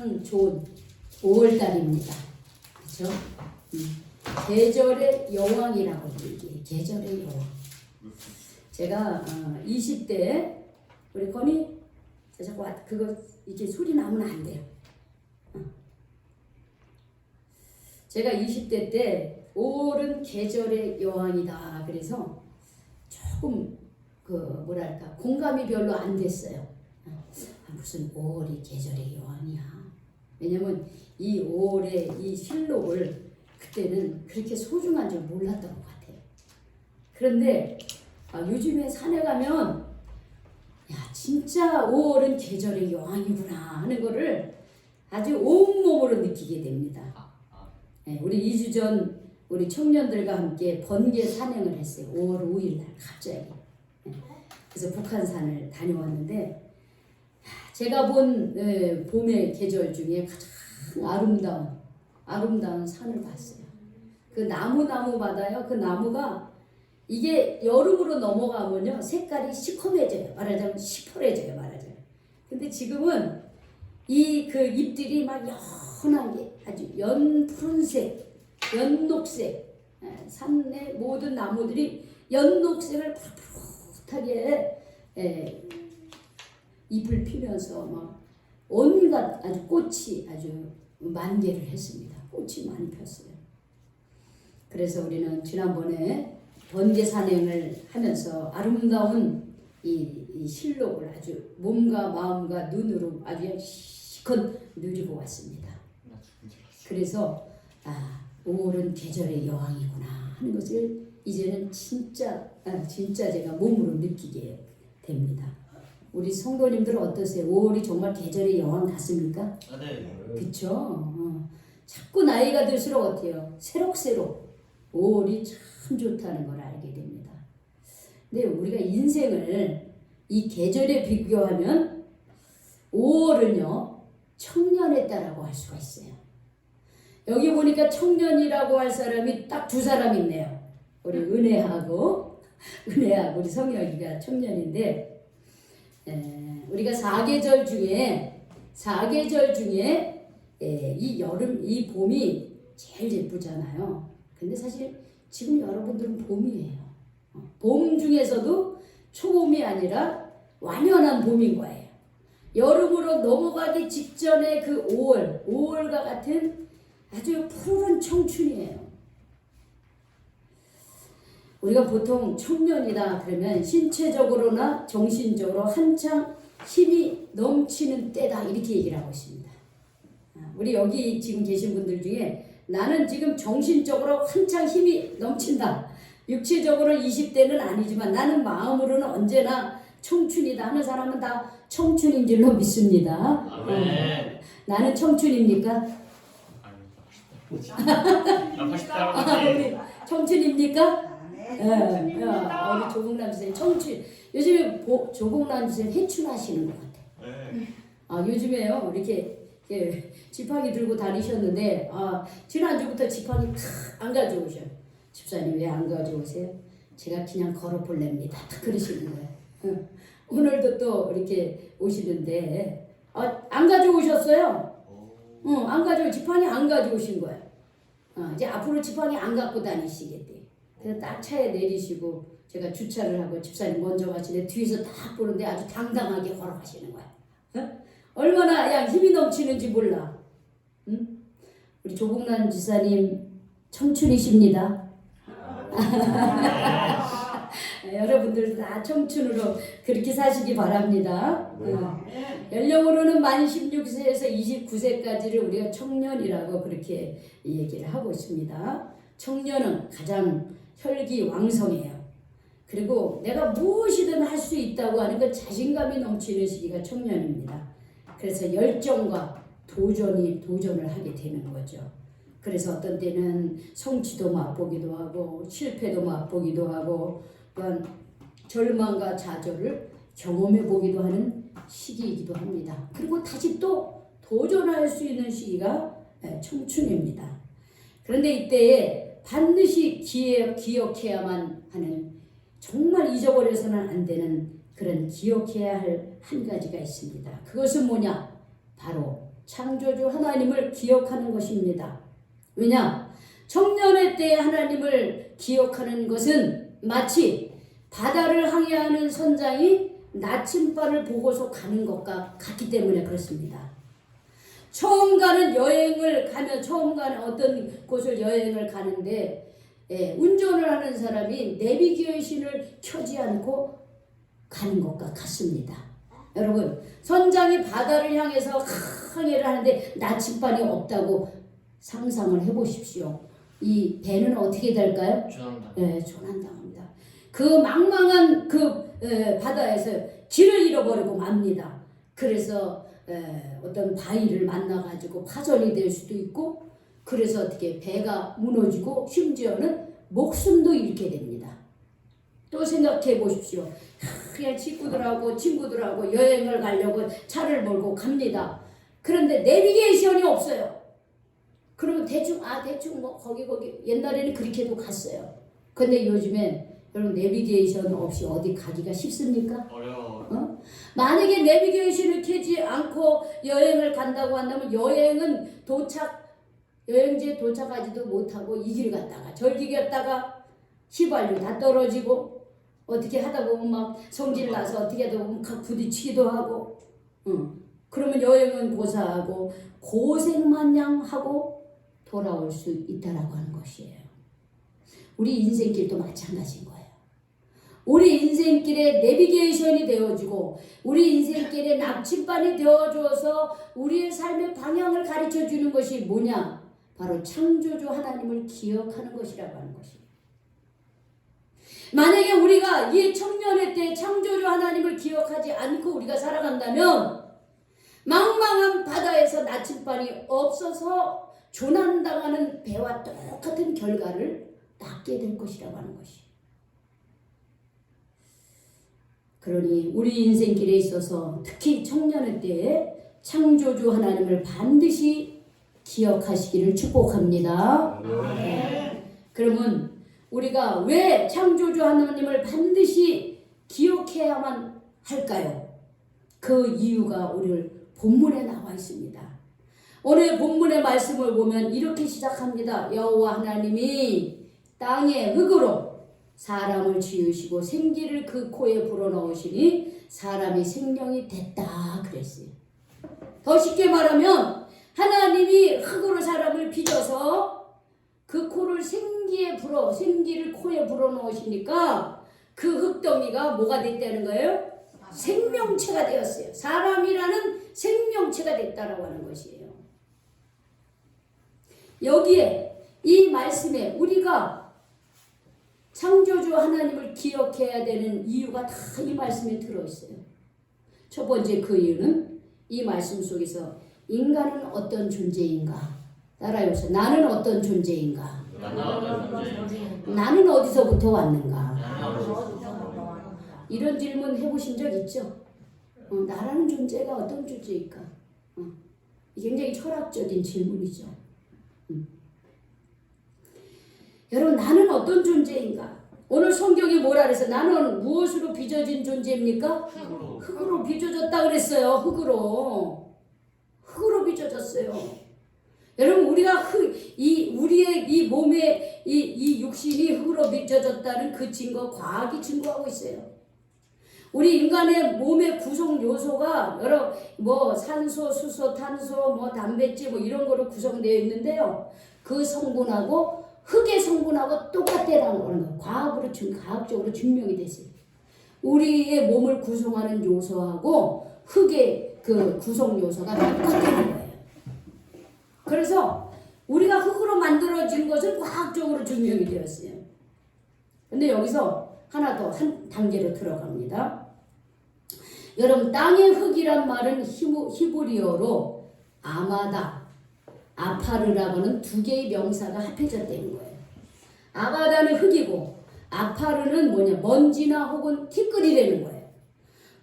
참 좋은 5월달입니다. 그렇죠? 계절의 여왕이라고 얘기해요. 계절의 여왕. 제가 20대 우리 건이 자꾸 그거 이렇게 소리 나면 안 돼요. 제가 20대 때 5월은 계절의 여왕이다. 그래서 조금 그 뭐랄까 공감이 별로 안 됐어요. 무슨 5월이 계절의 여왕이야. 왜냐면 이 5월의 이 실록을 그때는 그렇게 소중한 줄 몰랐던 것 같아요. 그런데 요즘에 산에 가면 야 진짜 5월은 계절의 여왕이구나 하는 거를 아주 온몸으로 느끼게 됩니다. 네, 우리 2주 전 우리 청년들과 함께 번개 산행을 했어요. 5월 5일 날 갑자기. 네, 그래서 북한산을 다녀왔는데 제가 본 봄의 계절 중에 가장 아름다운 산을 봤어요. 그 나무 바다요. 그 나무가 이게 여름으로 넘어가면요 색깔이 시커매져요. 말하자면 시퍼래져요. 말하자면. 근데 지금은 이 그 잎들이 막 연하게 아주 연푸른색, 연녹색, 산의 모든 나무들이 연녹색을 푸릇푸릇하게 잎을 피면서 막 온갖 아주 꽃이 아주 만개를 했습니다. 꽃이 많이 폈어요. 그래서 우리는 지난번에 번개 산행을 하면서 아름다운 이 실록을 아주 몸과 마음과 눈으로 아주 실컷 누리고 왔습니다. 그래서 5월은 계절의 여왕이구나 하는 것을 이제는 진짜 제가 몸으로 느끼게 됩니다. 우리 성도님들은 어떠세요? 5월이 정말 계절의 여왕 같습니까? 네. 그쵸? 자꾸 나이가 들수록 어때요? 새록새록 5월이 참 좋다는 걸 알게 됩니다. 근데 우리가 인생을 이 계절에 비교하면 5월은요 청년했다라고 할 수가 있어요. 여기 보니까 청년이라고 할 사람이 딱 두 사람 있네요. 우리 은혜하고 우리 성혁이가 청년인데 우리가 4계절 중에 이 여름, 이 봄이 제일 예쁘잖아요. 근데 사실 지금 여러분들은 봄이에요. 봄 중에서도 초봄이 아니라 완연한 봄인 거예요. 여름으로 넘어가기 직전에 그 5월과 같은 아주 푸른 청춘이에요. 우리가 보통 청년이다 그러면 신체적으로나 정신적으로 한창 힘이 넘치는 때다 이렇게 얘기를 하고 있습니다. 우리 여기 지금 계신 분들 중에 나는 지금 정신적으로 한창 힘이 넘친다. 육체적으로 20대는 아니지만 나는 마음으로는 언제나 청춘이다 하는 사람은 다 청춘인 줄로 믿습니다. 나는 청춘입니까? 우리 청춘입니까? 우리 조국남 선생님 청춘. 요즘에 조국남 선생님 해춘하시는 것 같아요. 요즘에요 이렇게 지팡이 들고 다니셨는데 지난주부터 지팡이 안 가져오셔요. 집사님 왜 안 가져오세요? 제가 그냥 걸어볼랍니다. 그러시는 거예요. 오늘도 또 이렇게 오시는데 안 가져오셨어요? 지팡이 안 가져오신 거예요. 이제 앞으로 지팡이 안 갖고 다니시겠대. 그래서 딱 차에 내리시고 제가 주차를 하고 집사님 먼저 가시는데 뒤에서 딱 보는데 아주 당당하게 걸어가시는 거야. 얼마나 힘이 넘치는지 몰라. 응? 우리 조국란 지사님 청춘이십니다. 여러분들 다 청춘으로 그렇게 사시기 바랍니다. 연령으로는 만 16세에서 29세까지를 우리가 청년이라고 그렇게 얘기를 하고 있습니다. 청년은 가장 혈기왕성해요. 그리고 내가 무엇이든 할 수 있다고 하는 그 자신감이 넘치는 시기가 청년입니다. 그래서 열정과 도전을 하게 되는 거죠. 그래서 어떤 때는 성취도 맛보기도 하고 실패도 맛보기도 하고 또한 절망과 좌절을 경험해 보기도 하는 시기이기도 합니다. 그리고 다시 또 도전할 수 있는 시기가 청춘입니다. 그런데 이때에 반드시 기억해야만 하는 정말 잊어버려서는 안 되는 그런 기억해야 할 한 가지가 있습니다. 그것은 뭐냐? 바로 창조주 하나님을 기억하는 것입니다. 왜냐? 청년의 때에 하나님을 기억하는 것은 마치 바다를 항해하는 선장이 나침반을 보고서 가는 것과 같기 때문에 그렇습니다. 처음 가는 어떤 곳을 여행을 가는데 운전을 하는 사람이 내비게이션을 켜지 않고 가는 것과 같습니다. 여러분, 선장이 바다를 향해서 항해를 하는데 나침반이 없다고 상상을 해보십시오. 이 배는 어떻게 될까요? 조난당합니다. 그 망망한 바다에서 길을 잃어버리고 맙니다. 그래서 어떤 바위를 만나가지고 파손이 될 수도 있고, 그래서 어떻게 배가 무너지고 심지어는 목숨도 잃게 됩니다. 또 생각해 보십시오. 그냥 친구들하고 여행을 가려고 차를 몰고 갑니다. 그런데 내비게이션이 없어요. 그러면 대충 뭐 거기 옛날에는 그렇게도 갔어요. 근데 요즘엔 여러분 내비게이션 없이 어디 가기가 쉽습니까? 어려워. 만약에 내비게이션을 켜지 않고 여행을 간다고 한다면 여행지에 도착하지도 못하고 이 길 갔다가 저길 갔다가 휘발유 다 떨어지고 어떻게 하다 보면 막 성질 나서 어떻게 하다 보면 부딪히기도 하고 그러면 여행은 고사하고 고생마냥 하고 돌아올 수 있다라고 하는 것이에요. 우리 인생길도 마찬가지인 거예요. 우리 인생길에 내비게이션이 되어주고 우리 인생길에 나침반이 되어줘서 우리의 삶의 방향을 가르쳐주는 것이 뭐냐? 바로 창조주 하나님을 기억하는 것이라고 하는 것입니다. 만약에 우리가 이 청년의 때 창조주 하나님을 기억하지 않고 우리가 살아간다면 망망한 바다에서 나침반이 없어서 조난당하는 배와 똑같은 결과를 낳게 될 것이라고 하는 것이. 그러니 우리 인생길에 있어서 특히 청년의 때에 창조주 하나님을 반드시 기억하시기를 축복합니다. 그러면 우리가 왜 창조주 하나님을 반드시 기억해야만 할까요? 그 이유가 오늘 본문에 나와 있습니다. 오늘 본문의 말씀을 보면 이렇게 시작합니다. 여호와 하나님이 땅의 흙으로 사람을 지으시고 생기를 그 코에 불어넣으시니 사람이 생명이 됐다 그랬어요. 더 쉽게 말하면 하나님이 흙으로 사람을 빚어서 그 코를 생기를 코에 불어넣으시니까 그 흙덩이가 뭐가 됐다는 거예요? 생명체가 되었어요. 사람이라는 생명체가 됐다라고 하는 것이에요. 여기에 이 말씀에 우리가 창조주 하나님을 기억해야 되는 이유가 다 이 말씀에 들어있어요. 첫 번째 그 이유는 이 말씀 속에서 인간은 어떤 존재인가? 따라해보세요. 나는 어떤 존재인가? 나는 어디서부터 왔는가? 이런 질문 해보신 적 있죠? 나라는 존재가 어떤 존재일까? 굉장히 철학적인 질문이죠. 여러분, 나는 어떤 존재인가? 오늘 성경이 뭐라 그랬어요? 나는 무엇으로 빚어진 존재입니까? 흙으로 빚어졌다 그랬어요. 흙으로 빚어졌어요. 여러분, 우리가 우리의 이 몸에 이 육신이 흙으로 빚어졌다는 그 증거, 과학이 증거하고 있어요. 우리 인간의 몸의 구성 요소가 여러 산소, 수소, 탄소, 단백질 이런 거로 구성되어 있는데요. 그 성분하고 흙의 성분하고 똑같다라는 거예요. 과학적으로 증명이 됐어요. 우리의 몸을 구성하는 요소하고 흙의 그 구성 요소가 똑같다는 거예요. 그래서 우리가 흙으로 만들어진 것은 과학적으로 증명이 되었어요. 근데 여기서 하나 더 한 단계로 들어갑니다. 여러분, 땅의 흙이란 말은 히브리어로 아마다, 아파르라고는 두 개의 명사가 합해졌다는 거예요. 아마다는 흙이고 아파르는 먼지나 혹은 티끌이라는 거예요.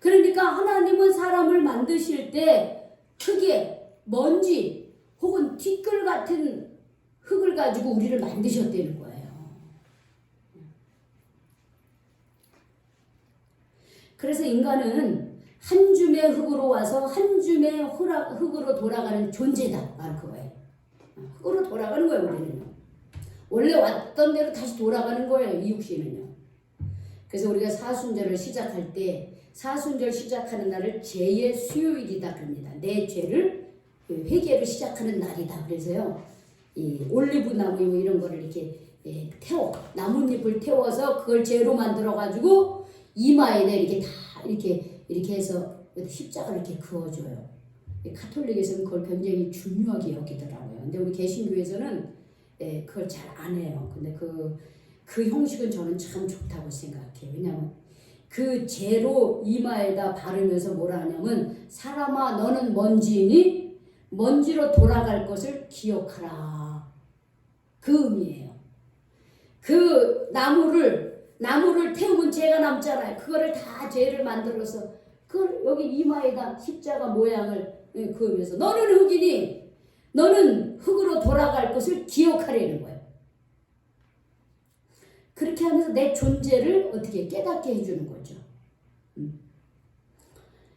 그러니까 하나님은 사람을 만드실 때 흙에 먼지 혹은 티끌 같은 흙을 가지고 우리를 만드셨다는 거예요. 그래서 인간은 한 줌의 흙으로 와서 한 줌의 흙으로 돌아가는 존재다. 바로 그거예요. 흙으로 돌아가는 거예요. 우리는요. 원래 왔던 대로 다시 돌아가는 거예요. 이 육신은요. 그래서 우리가 사순절을 시작할 때 사순절 시작하는 날을 죄의 수요일이다 그럽니다. 내 죄를 회개를 시작하는 날이다. 그래서요. 이 올리브 나무 이런 거를 이렇게 태워 나뭇잎을 태워서 그걸 재로 만들어 가지고 이마에 이렇게 다 이렇게 해서 십자가를 이렇게 그어줘요. 가톨릭에서는 그걸 굉장히 중요하게 여기더라고요. 근데 우리 개신교에서는 그걸 잘 안 해요. 근데 그 형식은 저는 참 좋다고 생각해요. 왜냐하면 그 재로 이마에다 바르면서 뭐라 하냐면 사람아 너는 먼지니 먼지로 돌아갈 것을 기억하라. 그 의미예요. 그 나무를 태우면 재가 남잖아요. 그거를 다 재를 만들어서 그걸 여기 이마에다 십자가 모양을 그으면서 너는 흙이니 너는 흙으로 돌아갈 것을 기억하려는 거예요. 그렇게 하면서 내 존재를 어떻게 깨닫게 해주는 거죠.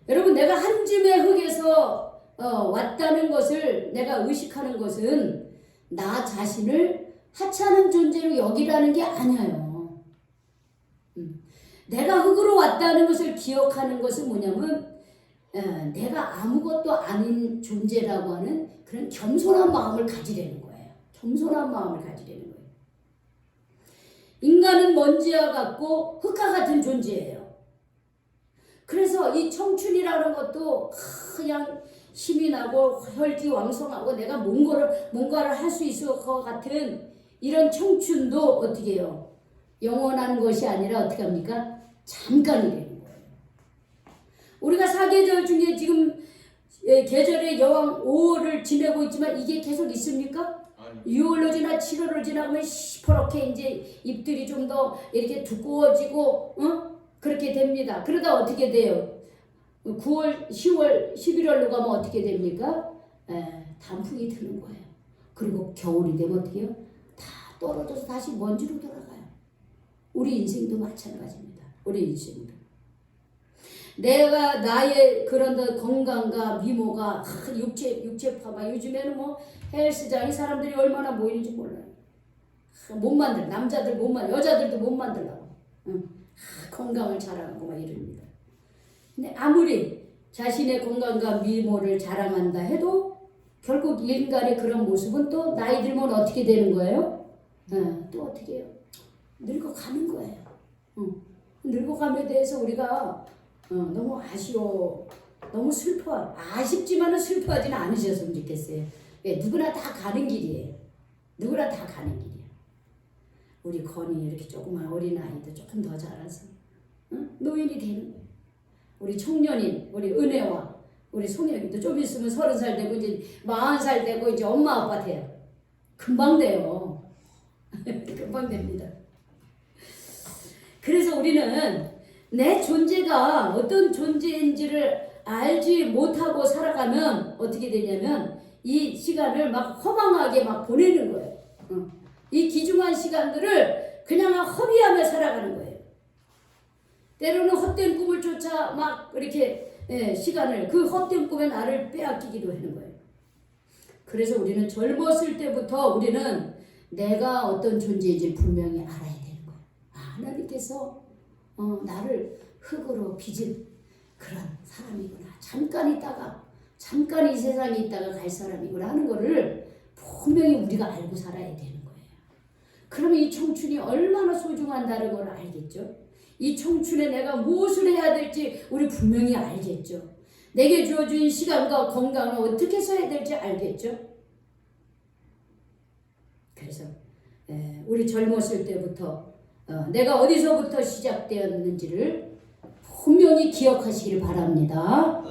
여러분 내가 한 줌의 흙에서 왔다는 것을 내가 의식하는 것은 나 자신을 하찮은 존재로 여기라는 게 아니에요. 내가 흙으로 왔다는 것을 기억하는 것은 뭐냐면 내가 아무것도 아닌 존재라고 하는 그런 겸손한 마음을 가지려는 거예요. 겸손한 마음을 가지려는 거예요. 인간은 먼지와 같고 흙과 같은 존재예요. 그래서 이 청춘이라는 것도 그냥 힘이 나고 혈기왕성하고 내가 뭔가를 할 수 있을 것 같은 이런 청춘도 어떻게 해요? 영원한 것이 아니라 어떻게 합니까? 잠깐이라는 거예요. 우리가 사계절 중에 지금 계절의 여왕 5월을 지내고 있지만 이게 계속 있습니까? 6월로 지나 7월로 지나면 시퍼렇게 이제 잎들이 좀 더 이렇게 두꺼워지고 그렇게 됩니다. 그러다 어떻게 돼요? 9월, 10월, 11월로 가면 어떻게 됩니까? 단풍이 트는 거예요. 그리고 겨울이 되면 어떻게 해요? 다 떨어져서 다시 먼지로 돌아가요. 우리 인생도 마찬가지입니다. 우리 인생도. 내가 나의 그런 건강과 미모가 육체파가 요즘에는 뭐 헬스장이 사람들이 얼마나 모이는지 몰라요. 못 만들 남자들 못 만들 여자들도 못 만들라고 건강을 자랑하고 막 이럽니다. 근데 아무리 자신의 건강과 미모를 자랑한다 해도 결국 인간의 그런 모습은 또 나이 들면 어떻게 되는 거예요? 또 어떻게 해요? 늙어가는 거예요. 늙어감에 대해서 우리가 너무 아쉬워, 너무 슬퍼, 아쉽지만은 슬퍼하지는 않으셨으면 좋겠어요. 누구나 다 가는 길이에요. 누구나 다 가는 길이에요. 우리 건이 이렇게 조그만 어린아이도 조금 더 자라서 노인이 되는 거예요. 우리 청년인, 우리 은혜와 우리 송혁이도 좀 있으면 30살 되고 이제 40살 되고 이제 엄마 아빠 돼요. 금방 돼요. 금방 됩니다. 그래서 우리는 내 존재가 어떤 존재인지를 알지 못하고 살아가면 어떻게 되냐면 이 시간을 막 허망하게 막 보내는 거예요. 이 귀중한 시간들을 그냥 허비하며 살아가는 거예요. 때로는 헛된 꿈을 쫓아 막 이렇게 시간을 그 헛된 꿈에 나를 빼앗기기도 하는 거예요. 그래서 우리는 젊었을 때부터 우리는 내가 어떤 존재인지 분명히 알아야 되는 거예요. 하나님께서 나를 흙으로 빚은 그런 사람이구나. 잠깐 이 세상에 있다가 갈 사람이구나 하는 거를 분명히 우리가 알고 살아야 되는 거예요. 그러면 이 청춘이 얼마나 소중한다는 걸 알겠죠. 이 청춘에 내가 무엇을 해야 될지 우리 분명히 알겠죠. 내게 주어진 시간과 건강을 어떻게 써야 될지 알겠죠. 그래서 우리 젊었을 때부터 내가 어디서부터 시작되었는지를 분명히 기억하시길 바랍니다.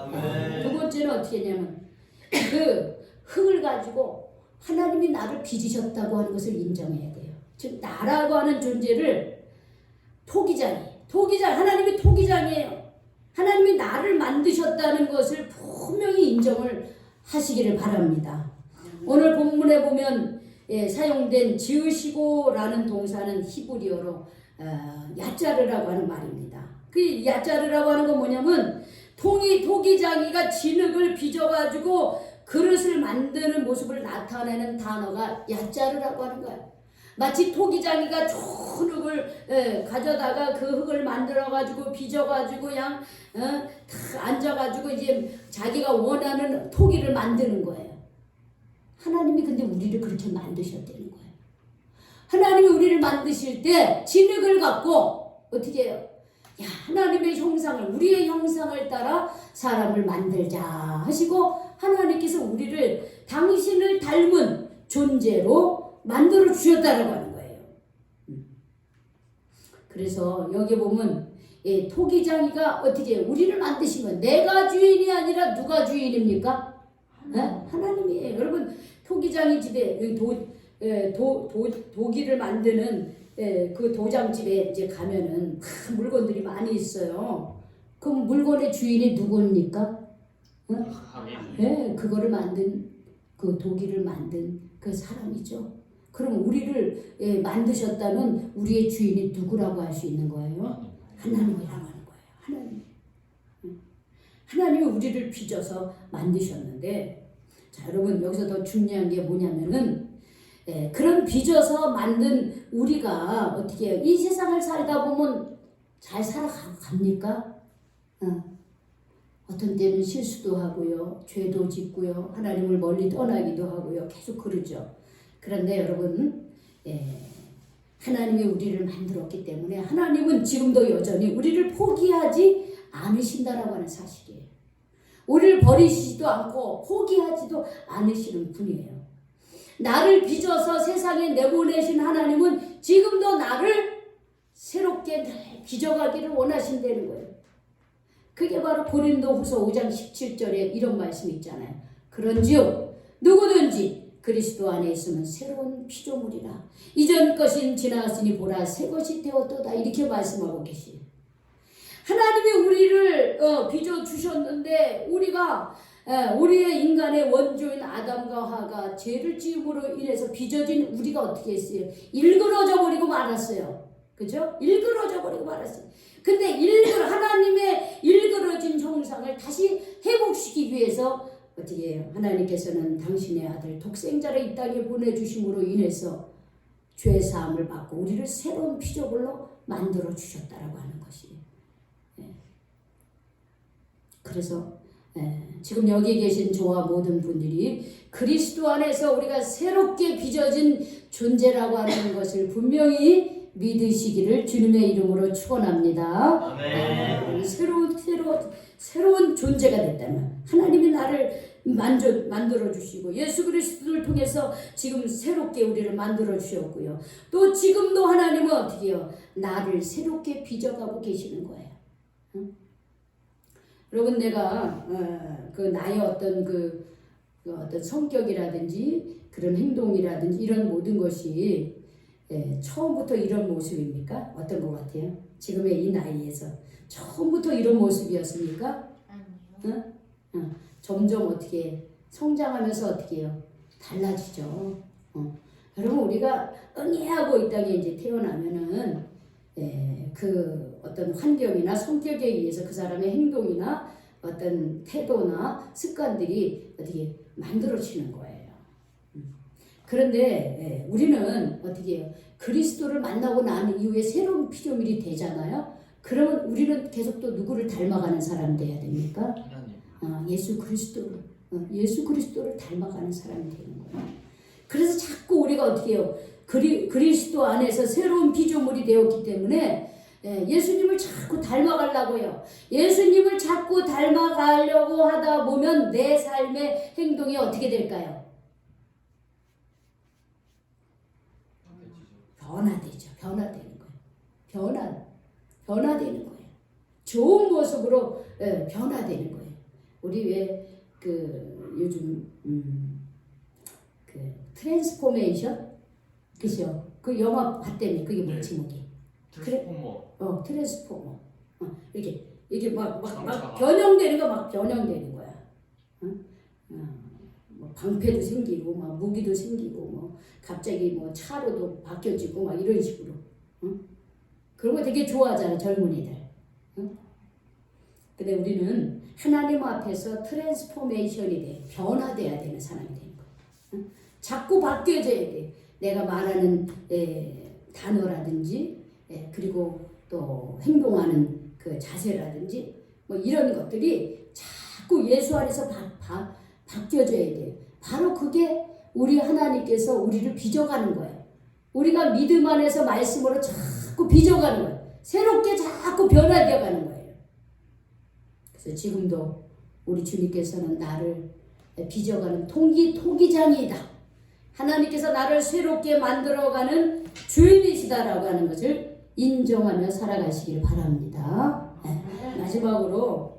두 번째는 어떻게 했냐면 그 흙을 가지고 하나님이 나를 빚으셨다고 하는 것을 인정해야 돼요. 즉 나라고 하는 존재를 하나님이 토기장이에요. 하나님이 나를 만드셨다는 것을 분명히 인정을 하시기를 바랍니다. 오늘 본문에 보면 사용된 지으시고라는 동사는 히브리어로 야짜르라고 하는 말입니다. 그 야짜르라고 하는 건 뭐냐면 토기장이가 진흙을 빚어가지고 그릇을 만드는 모습을 나타내는 단어가 야자르라고 하는 거야. 마치 토기장이가 좋은 흙을 가져다가 그 흙을 만들어가지고 빚어가지고 그냥 다 앉아가지고 이제 자기가 원하는 토기를 만드는 거예요. 하나님이 근데 우리를 그렇게 만드셨다는 거예요. 하나님이 우리를 만드실 때 진흙을 갖고 어떻게 해요? 야, 하나님의 형상을, 우리의 형상을 따라 사람을 만들자 하시고 하나님께서 우리를 당신을 닮은 존재로 만들어 주셨다라고 하는 거예요. 그래서 여기 보면 토기장이가 어떻게 해요? 우리를 만드신 건 내가 주인이 아니라 누가 주인입니까? 하나님이에요. 여러분 토기장이 집에 도기를 만드는 그 도장집에 이제 가면은 물건들이 많이 있어요. 그럼 물건의 주인이 누굽니까? 그거를 만든 그 도기를 만든 그 사람이죠. 그럼 우리를 만드셨다면 우리의 주인이 누구라고 할 수 있는 거예요? 하나님이라고 하는 거예요. 하나님. 하나님이 우리를 빚어서 만드셨는데, 자 여러분 여기서 더 중요한 게 뭐냐면은 그런 빚어서 만든 우리가 어떻게 해요? 이 세상을 살다 보면 잘 살아갑니까? 어떤 때는 실수도 하고요, 죄도 짓고요, 하나님을 멀리 떠나기도 하고요, 계속 그러죠. 그런데 여러분, 하나님이 우리를 만들었기 때문에 하나님은 지금도 여전히 우리를 포기하지 않으신다라고 하는 사실이에요. 우리를 버리시지도 않고 포기하지도 않으시는 분이에요. 나를 빚어서 세상에 내보내신 하나님은 지금도 나를 새롭게 빚어가기를 원하신다는 거예요. 그게 바로 고린도후서 5장 17절에 이런 말씀이 있잖아요. 그런즉 누구든지 그리스도 안에 있으면 새로운 피조물이라. 이전 것은 지나갔으니 보라 새 것이 되었도다. 이렇게 말씀하고 계시요. 하나님이 우리를 빚어주셨는데 우리가 우리의 인간의 원조인 아담과 하가 죄를 지음으로 인해서 빚어진 우리가 어떻게 했어요? 일그러져 버리고 말았어요. 그죠? 일그러져 버리고 말았어요. 근데 하나님의 일그러진 형상을 다시 회복시키기 위해서 어떻게 해요? 하나님께서는 당신의 아들 독생자를 이 땅에 보내주심으로 인해서 죄사함을 받고 우리를 새로운 피조물로 만들어 주셨다라고 하는 것이에요. 그래서 지금 여기 계신 저와 모든 분들이 그리스도 안에서 우리가 새롭게 빚어진 존재라고 하는 것을 분명히 믿으시기를 주님의 이름으로 축원합니다. 새로운 존재가 됐다면 하나님이 나를 만들어 주시고 예수 그리스도를 통해서 지금 새롭게 우리를 만들어 주셨고요. 또 지금도 하나님은 어떻게 해요? 나를 새롭게 빚어가고 계시는 거예요. 여러분 내가 그 나의 어떤 어떤 성격이라든지 그런 행동이라든지 이런 모든 것이 처음부터 이런 모습입니까? 어떤 것 같아요? 지금의 이 나이에서 처음부터 이런 모습이었습니까? 아니요. 점점 어떻게 성장하면서 어떻게 해요? 달라지죠. 여러분 우리가 응애하고 이 땅에 이제 태어나면은 그 어떤 환경이나 성격에 의해서 그 사람의 행동이나 어떤 태도나 습관들이 어떻게 만들어지는 거예요. 그런데 우리는 어떻게 해요? 그리스도를 만나고 난 이후에 새로운 피조물이 되잖아요. 그러면 우리는 계속 또 누구를 닮아가는 사람이 돼야 됩니까? 예수 그리스도를 닮아가는 사람이 되는 거예요. 그래서 자꾸 우리가 어떻게 해요? 그리스도 안에서 새로운 피조물이 되었기 때문에 예수님을 자꾸 닮아가려고 해요. 예수님을 자꾸 닮아가려고 하다 보면 내 삶의 행동이 어떻게 될까요? 변화되는 거예요. 변화되는 거예요. 좋은 모습으로 변화되는 거예요. 우리 왜 요즘 그 트랜스포메이션 그죠? 그 영화 봤다며. 그게 뭐 제목이? 트랜스포머. 이게 막 변형되는 거야. 뭐 방패도 생기고 막 무기도 생기고 뭐 갑자기 뭐 차로도 바뀌어지고 막 이런 식으로. 그런 거 되게 좋아하잖아 젊은이들. 근데 우리는 하나님 앞에서 트랜스포메이션이 돼. 변화돼야 되는 사람이 되는 거야. 응? 자꾸 바뀌어져야 돼. 내가 말하는 단어라든지 그리고 또 행동하는 그 자세라든지 뭐 이런 것들이 자꾸 예수 안에서 바뀌어져야 돼요. 바로 그게 우리 하나님께서 우리를 빚어가는 거예요. 우리가 믿음 안에서 말씀으로 자꾸 빚어가는 거예요. 새롭게 자꾸 변화되어가는 거예요. 그래서 지금도 우리 주님께서는 나를 빚어가는 토기장이다. 하나님께서 나를 새롭게 만들어가는 주인이시다라고 하는 것을 인정하며 살아가시길 바랍니다. 마지막으로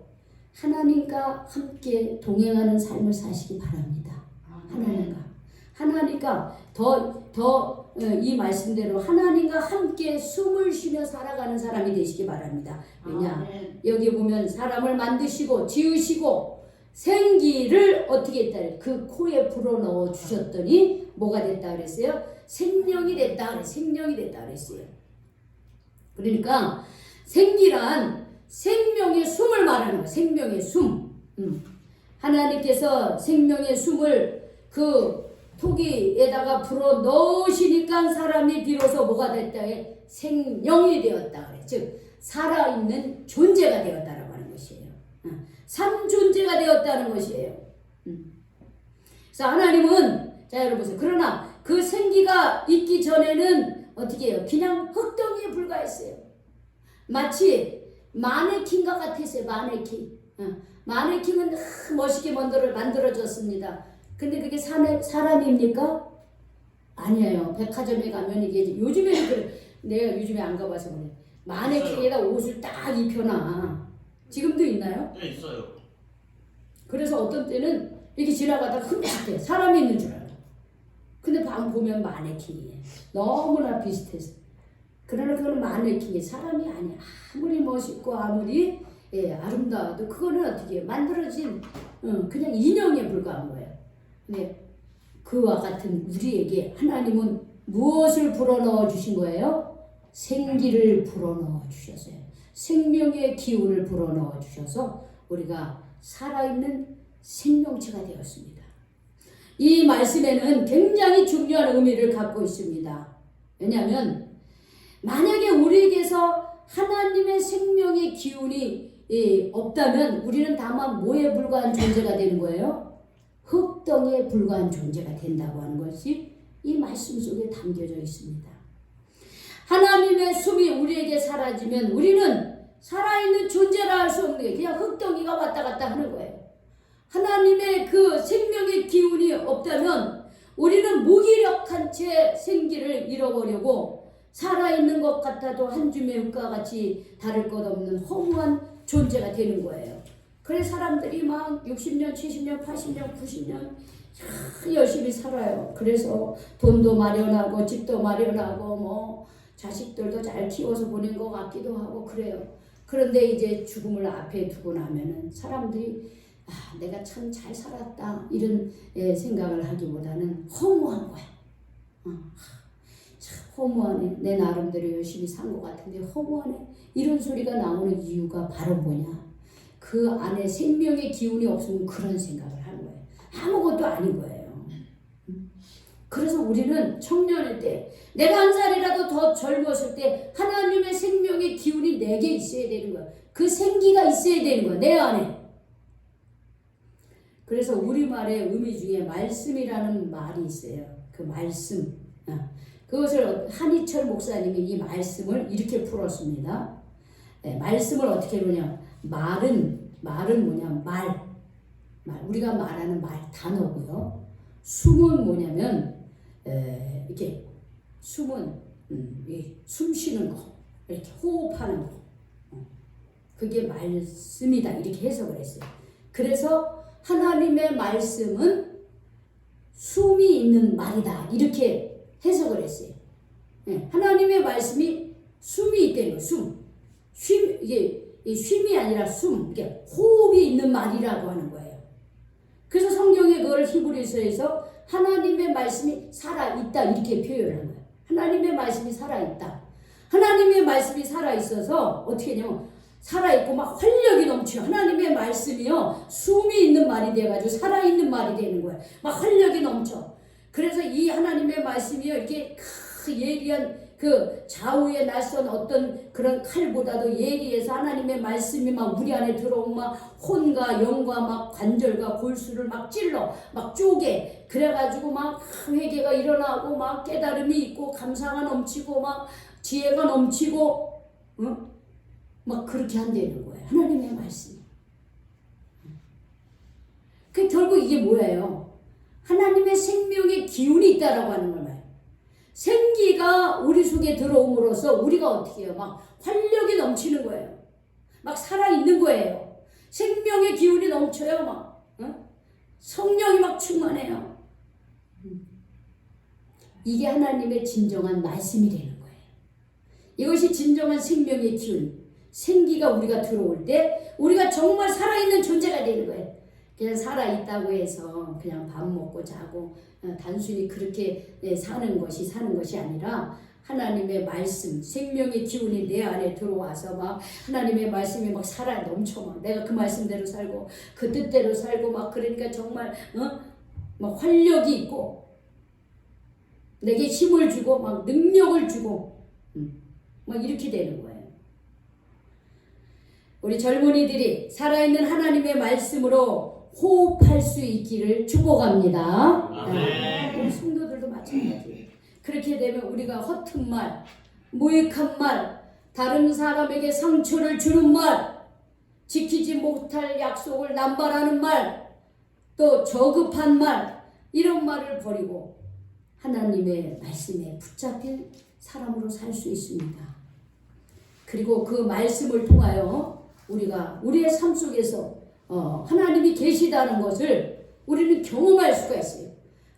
하나님과 함께 동행하는 삶을 사시기 바랍니다. 하나님과 더 이 말씀대로 하나님과 함께 숨을 쉬며 살아가는 사람이 되시기 바랍니다. 왜냐? 여기 보면 사람을 만드시고 지으시고 생기를 어떻게 했다? 그 코에 불어넣어 주셨더니 뭐가 됐다 그랬어요? 생명이 됐다 그랬어요. 생명이 됐다 그랬어요. 그러니까 생기란 생명의 숨을 말하는 거예요. 생명의 숨. 하나님께서 생명의 숨을 그 토기에다가 불어 넣으시니까 사람이 비로소 뭐가 됐다 해? 생명이 되었다 그래. 즉 살아있는 존재가 되었다라고 하는 것이에요. 삼존재가 되었다는 것이에요. 그래서 하나님은 자 여러분 보세요. 그러나 그 생기가 있기 전에는 어떻게 해요? 그냥 흙덩이에 불과했어요. 마치 마네킹과 같았어요. 마네킹. 마네킹은 멋있게 만들어졌습니다. 근데 그게 사람입니까? 아니에요. 백화점에 가면 이게 요즘에는 그래. 내가 요즘에 안 가봐서 그래. 마네킹에다 옷을 딱 입혀놔. 지금도 있나요? 네, 있어요. 그래서 어떤 때는 이렇게 지나가다가 흠칫해. 사람이 있는 줄 알아. 근데 보면 마네킹이에요. 너무나 비슷해서. 그러나 그거는 마네킹이 사람이 아니야. 아무리 멋있고 아무리 아름다워도 그거는 어떻게 해요? 만들어진 그냥 인형에 불과한 거예요. 네, 그와 같은 우리에게 하나님은 무엇을 불어넣어 주신 거예요? 생기를 불어넣어 주셨어요. 생명의 기운을 불어넣어 주셔서 우리가 살아있는 생명체가 되었습니다. 이 말씀에는 굉장히 중요한 의미를 갖고 있습니다. 왜냐하면 만약에 우리에게서 하나님의 생명의 기운이 없다면 우리는 다만 뭐에 불과한 존재가 되는 거예요? 흙덩이에 불과한 존재가 된다고 하는 것이 이 말씀 속에 담겨져 있습니다. 하나님의 숨이 우리에게 사라지면 우리는 살아있는 존재라 할 수 없는 게 그냥 흙덩이가 왔다 갔다 하는 거예요. 하나님의 그 생명의 기운이 없다면 우리는 무기력한 채 생기를 잃어버리고 살아있는 것 같아도 한 줌의 흙과 같이 다를 것 없는 허무한 존재가 되는 거예요. 그래서 사람들이 막 60년, 70년, 80년, 90년 열심히 살아요. 그래서 돈도 마련하고 집도 마련하고 뭐 자식들도 잘 키워서 보낸 것 같기도 하고 그래요. 그런데 이제 죽음을 앞에 두고 나면은 사람들이 내가 참 잘 살았다 이런 생각을 하기보다는 허무한 거야. 참 허무하네. 내 나름대로 열심히 산 것 같은데 허무하네. 이런 소리가 나오는 이유가 바로 뭐냐? 그 안에 생명의 기운이 없으면 그런 생각을 하는 거예요. 아무것도 아닌 거예요. 그래서 우리는 청년일 때 내가 한 살이라도 더 젊었을 때 하나님의 생명의 기운이 내게 있어야 되는 거야. 그 생기가 있어야 되는 거야. 내 안에. 그래서 우리말의 의미 중에 말씀이라는 말이 있어요. 그 말씀. 그것을 한희철 목사님이 이 말씀을 이렇게 풀었습니다. 말씀을 어떻게 보냐. 말은 뭐냐. 말. 우리가 말하는 말 단어고요. 숨은 뭐냐면 이렇게 숨은 숨 쉬는 거. 이렇게 호흡하는 거. 그게 말씀이다. 이렇게 해석을 했어요. 그래서 하나님의 말씀은 숨이 있는 말이다. 이렇게 해석을 했어요. 하나님의 말씀이 숨이 있다는 거예요. 이게 쉼이 아니라 이게 호흡이 있는 말이라고 하는 거예요. 그래서 성경에 그걸 히브리서에서 하나님의 말씀이 살아있다 이렇게 표현한 거예요. 하나님의 말씀이 살아있다. 하나님의 말씀이 살아있어서 어떻게 하냐면 살아있고 막 활력이 넘쳐요. 하나님의 말씀이요 숨이 있는 말이 돼가지고 살아있는 말이 되는 거예요. 막 활력이 넘쳐. 그래서 이 하나님의 말씀이요 이렇게 예리한 그 좌우에 낯선 어떤 그런 칼보다도 예리해서 하나님의 말씀이 막 우리 안에 들어오면 막 혼과 영과 막 관절과 골수를 막 찔러 막 쪼개. 그래가지고 막 회개가 일어나고 막 깨달음이 있고 감사가 넘치고 막 지혜가 넘치고 막 그렇게 한다는 거예요. 하나님의 말씀이. 그 결국 이게 뭐예요? 하나님의 생명의 기운이 있다라고 하는 걸 말해요. 생기가 우리 속에 들어옴으로써 우리가 어떻게 해요? 막 활력이 넘치는 거예요. 막 살아있는 거예요. 생명의 기운이 넘쳐요. 막 성령이 막 충만해요. 이게 하나님의 진정한 말씀이 되는 거예요. 이것이 진정한 생명의 기운. 생기가 우리가 들어올 때 우리가 정말 살아있는 존재가 되는 거예요. 그냥 살아있다고 해서 그냥 밥 먹고 자고 단순히 그렇게 사는 것이 아니라 하나님의 말씀, 생명의 기운이 내 안에 들어와서 막 하나님의 말씀이 막 살아 넘쳐 막 내가 그 말씀대로 살고 그 뜻대로 살고 막 그러니까 정말 막 활력이 있고 내게 힘을 주고 막 능력을 주고 막 이렇게 되는 거예요. 우리 젊은이들이 살아있는 하나님의 말씀으로 호흡할 수 있기를 축복합니다. 우리 성도들도 마찬가지예요. 그렇게 되면 우리가 허튼 말, 무익한 말, 다른 사람에게 상처를 주는 말, 지키지 못할 약속을 남발하는 말, 또 저급한 말, 이런 말을 버리고 하나님의 말씀에 붙잡힌 사람으로 살 수 있습니다. 그리고 그 말씀을 통하여 우리가 우리의 삶 속에서 하나님이 계시다는 것을 우리는 경험할 수가 있어요.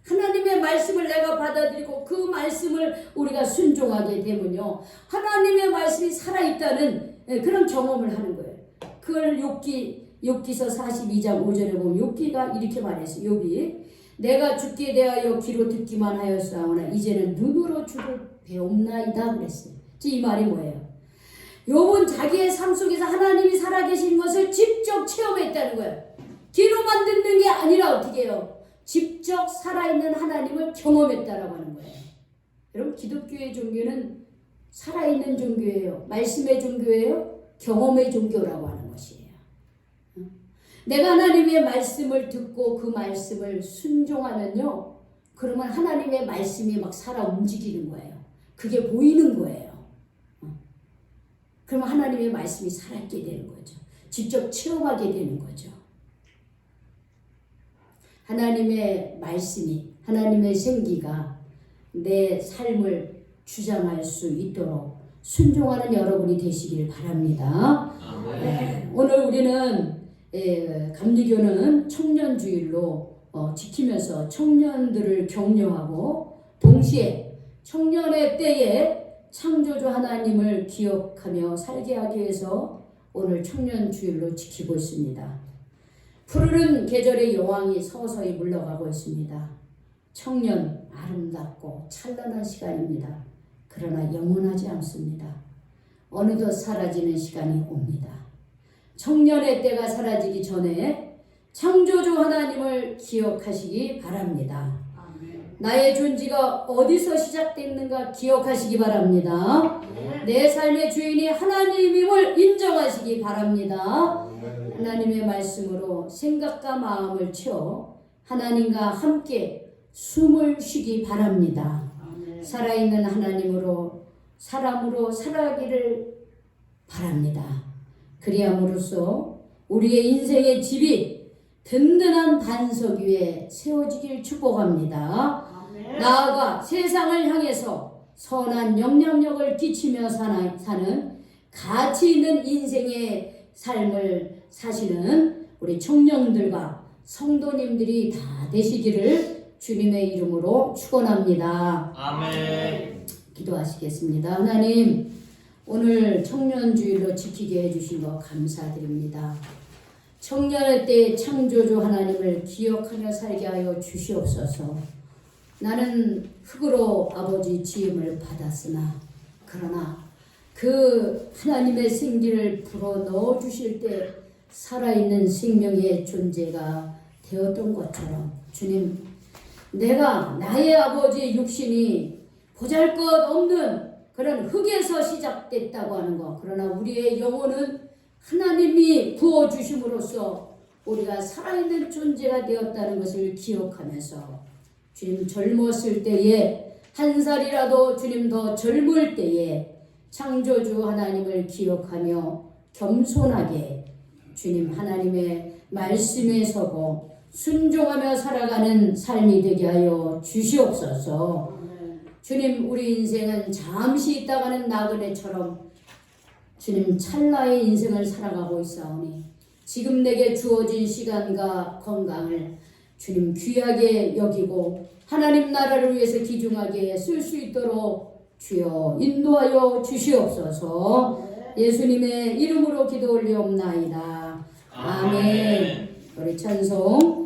하나님의 말씀을 내가 받아들이고 그 말씀을 우리가 순종하게 되면요. 하나님의 말씀이 살아있다는 그런 경험을 하는 거예요. 그걸 욥기서 42장 5절에 보면 욥기가 이렇게 말했어요. 욥이 내가 죽게 대하여 귀로 듣기만 하였사오나 이제는 눈으로 주를 배움나이다 그랬어요. 이 말이 뭐예요? 욥은 자기의 삶 속에서 하나님이 살아계신 것을 직접 체험했다는 거예요. 귀로만 듣는 게 아니라 어떻게 해요? 직접 살아있는 하나님을 경험했다라고 하는 거예요. 여러분 기독교의 종교는 살아있는 종교예요. 말씀의 종교예요. 경험의 종교라고 하는 것이에요. 내가 하나님의 말씀을 듣고 그 말씀을 순종하면요. 그러면 하나님의 말씀이 막 살아 움직이는 거예요. 그게 보이는 거예요. 그러면 하나님의 말씀이 살아있게 되는 거죠. 직접 체험하게 되는 거죠. 하나님의 말씀이, 하나님의 생기가 내 삶을 주장할 수 있도록 순종하는 여러분이 되시길 바랍니다. 오늘 우리는 감리교는 청년주일로 지키면서 청년들을 격려하고 동시에 청년의 때에 창조주 하나님을 기억하며 살게 하기 위해서 오늘 청년주일로 지키고 있습니다. 푸르른 계절의 여왕이 서서히 물러가고 있습니다. 청년 아름답고 찬란한 시간입니다. 그러나 영원하지 않습니다. 어느덧 사라지는 시간이 옵니다. 청년의 때가 사라지기 전에 창조주 하나님을 기억하시기 바랍니다. 나의 존재가 어디서 시작됐는가 기억하시기 바랍니다. 내 삶의 주인이 하나님임을 인정하시기 바랍니다. 하나님의 말씀으로 생각과 마음을 채워 하나님과 함께 숨을 쉬기 바랍니다. 살아있는 하나님으로 사람으로 살아가기를 바랍니다. 그리함으로써 우리의 인생의 집이 든든한 반석 위에 세워지길 축복합니다. 나아가 세상을 향해서 선한 영향력을 끼치며 사는 가치 있는 인생의 삶을 사시는 우리 청년들과 성도님들이 다 되시기를 주님의 이름으로 축원합니다. 아멘. 기도하시겠습니다. 하나님, 오늘 청년주일로 지키게 해주신 것 감사드립니다. 청년의 때에 창조주 하나님을 기억하며 살게 하여 주시옵소서. 나는 흙으로 아버지 지음을 받았으나 그러나 그 하나님의 생기를 불어 넣어 주실 때 살아있는 생명의 존재가 되었던 것처럼 주님, 내가 나의 아버지의 육신이 보잘것없는 그런 흙에서 시작됐다고 하는 것, 그러나 우리의 영혼은 하나님이 부어주심으로써 우리가 살아있는 존재가 되었다는 것을 기억하면서 주님, 젊었을 때에 한 살이라도 주님 더 젊을 때에 창조주 하나님을 기억하며 겸손하게 주님 하나님의 말씀에 서고 순종하며 살아가는 삶이 되게 하여 주시옵소서. 주님, 우리 인생은 잠시 있다가는 나그네처럼 주님 찰나의 인생을 살아가고 있사오니 지금 내게 주어진 시간과 건강을 주님 귀하게 여기고 하나님 나라를 위해서 귀중하게 쓸 수 있도록 주여 인도하여 주시옵소서. 예수님의 이름으로 기도 올리옵나이다. 아멘. 우리 찬송